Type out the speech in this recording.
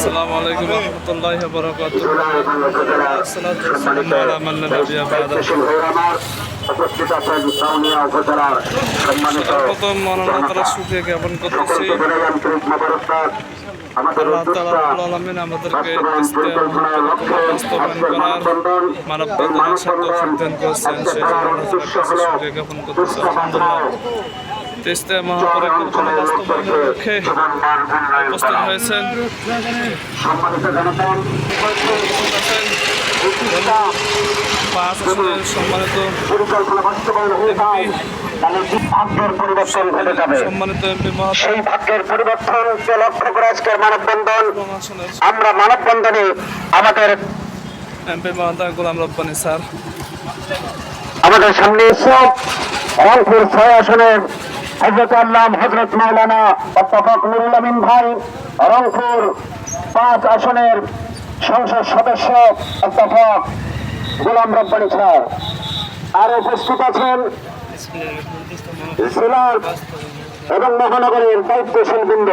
আসসালামু আলাইকুম ওয়া রাহমাতুল্লাহি ওয়া বারাকাতুহু। আসসালাতু ওয়াসসালামু আলা মান লা নাবিয়্যা বা'দা। সর্বপ্রথম মহান আল্লাহ তাআলার শুকরিয়া জ্ঞাপন করতেছি। আল্লাহ তাআলা রব্বুল আলামিন আমাদেরকে ইসলাম বাস্তবায়ন করার মানব বন্ধন আসার তৌফিক দান করেছেন। সেই জন্য আল্লাহ তাআলার কাছে শুকরিয়া জ্ঞাপন করতেছি। আলহামদুলিল্লাহ। ইসলাম মহাপরিকল্পনা বাস্তবায়নের লক্ষ্যে উপস্থিত হয়েছেন পাঁচ আসনের সম্মানিত সম্মানিত এমপি সেই ভাগ্যের পরিবর্তনকে লক্ষ্য করে আজকের মানববন্ধন। আমরা মানববন্ধনে আমাদের এমপি মহোদয় গোলাম রব্বানী স্যার আমাদের সামনে সব রংপুর ৬ আসনের হযরত আল্লাহ হযরত মাওলানা অধ্যাপক নুরুল আমিন ভাই, রংপুর ৫ আসনের সংসদ সদস্য অধ্যাপক গোলাম রব্বানী স্যার, আর উপস্থিত আছেন জেলার এবং মহানগরের দায়িত্বশীল বৃন্দ।